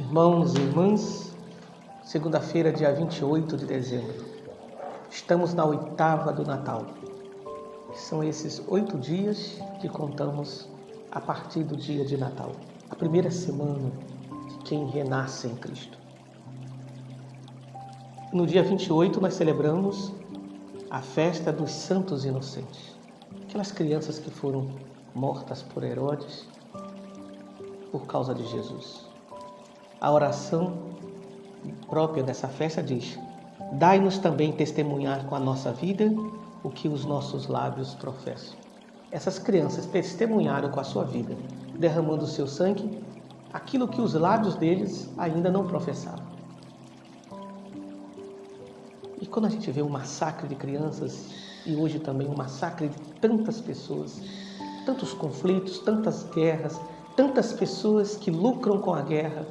Irmãos e irmãs, segunda-feira, dia 28 de dezembro. Estamos na oitava do Natal. São esses 8 dias que contamos a partir do dia de Natal, a primeira semana de quem renasce em Cristo. No dia 28 nós celebramos a festa dos Santos Inocentes, aquelas crianças que foram mortas por Herodes por causa de Jesus. A oração própria dessa festa diz: dai-nos também testemunhar com a nossa vida o que os nossos lábios professam. Essas crianças testemunharam com a sua vida, derramando o seu sangue, aquilo que os lábios deles ainda não professavam. E quando a gente vê um massacre de crianças, e hoje também um massacre de tantas pessoas, tantos conflitos, tantas guerras, tantas pessoas que lucram com a guerra,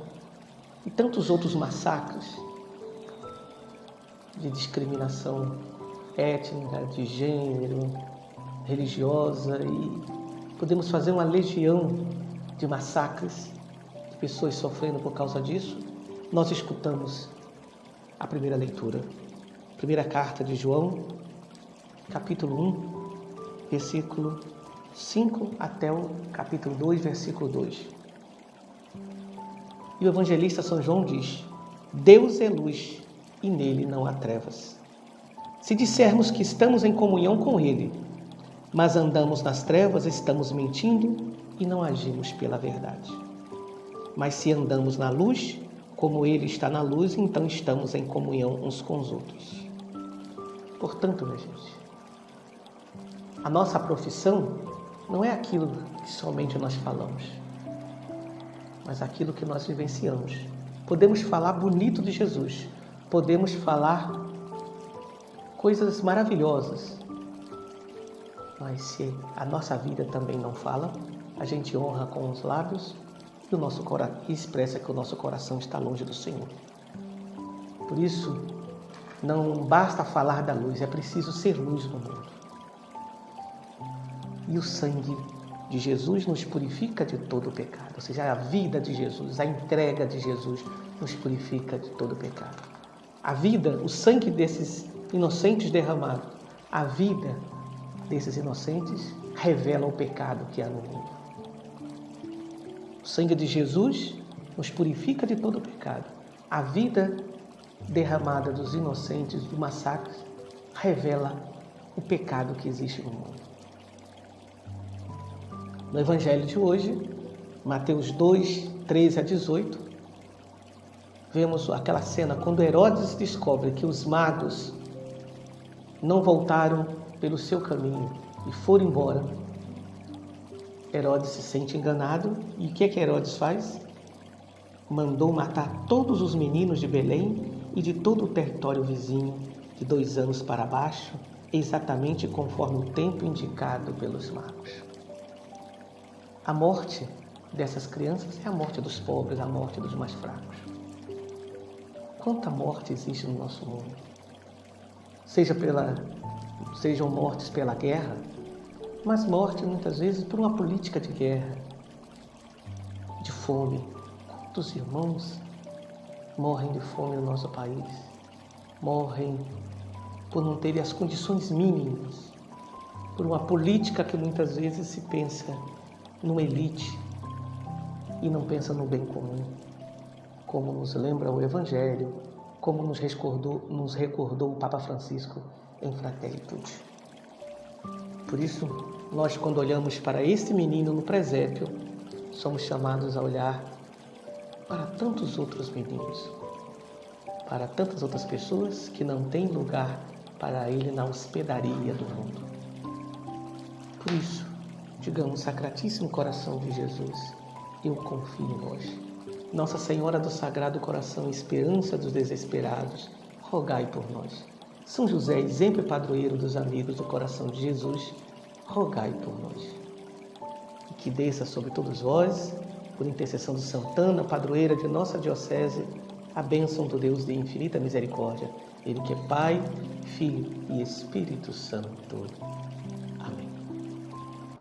e tantos outros massacres de discriminação étnica, de gênero, religiosa, e podemos fazer uma legião de massacres, de pessoas sofrendo por causa disso. Nós escutamos a primeira leitura, primeira carta de João, capítulo 1, versículo 5 até o capítulo 2, versículo 2. E o evangelista São João diz: Deus é luz e nele não há trevas. Se dissermos que estamos em comunhão com Ele, mas andamos nas trevas, estamos mentindo e não agimos pela verdade. Mas se andamos na luz, como Ele está na luz, então estamos em comunhão uns com os outros. Portanto, minha gente, a nossa profissão não é aquilo que somente nós falamos, mas aquilo que nós vivenciamos. Podemos falar bonito de Jesus, podemos falar coisas maravilhosas, mas se a nossa vida também não fala, a gente honra com os lábios e o nosso coração expressa que o nosso coração está longe do Senhor. Por isso, não basta falar da luz, é preciso ser luz no mundo. E o sangue de Jesus nos purifica de todo o pecado, ou seja, a vida de Jesus, a entrega de Jesus nos purifica de todo o pecado. A vida, o sangue desses inocentes derramado, a vida desses inocentes revela o pecado que há no mundo. O sangue de Jesus nos purifica de todo o pecado. A vida derramada dos inocentes do massacre revela o pecado que existe no mundo. No Evangelho de hoje, Mateus 2, 13 a 18, vemos aquela cena quando Herodes descobre que os magos não voltaram pelo seu caminho e foram embora. Herodes se sente enganado e o que é que Herodes faz? Mandou matar todos os meninos de Belém e de todo o território vizinho, de 2 anos para baixo, exatamente conforme o tempo indicado pelos magos. A morte dessas crianças é a morte dos pobres, a morte dos mais fracos. Quanta morte existe no nosso mundo? Sejam mortes pela guerra, mas morte muitas vezes por uma política de guerra, de fome. Quantos irmãos morrem de fome no nosso país? Morrem por não terem as condições mínimas, por uma política que muitas vezes se pensa numa elite e não pensa no bem comum, como nos lembra o Evangelho, como nos recordou o Papa Francisco em Fratelli Tutti. Por isso, nós, quando olhamos para este menino no presépio, somos chamados a olhar para tantos outros meninos, para tantas outras pessoas que não têm lugar para ele na hospedaria do mundo. Por isso, digamos: Sacratíssimo Coração de Jesus, eu confio em vós. Nossa Senhora do Sagrado Coração, esperança dos desesperados, rogai por nós. São José, exemplo e padroeiro dos amigos do coração de Jesus, rogai por nós. E que desça sobre todos vós, por intercessão de Santana, padroeira de nossa diocese, a bênção do Deus de infinita misericórdia, Ele que é Pai, Filho e Espírito Santo.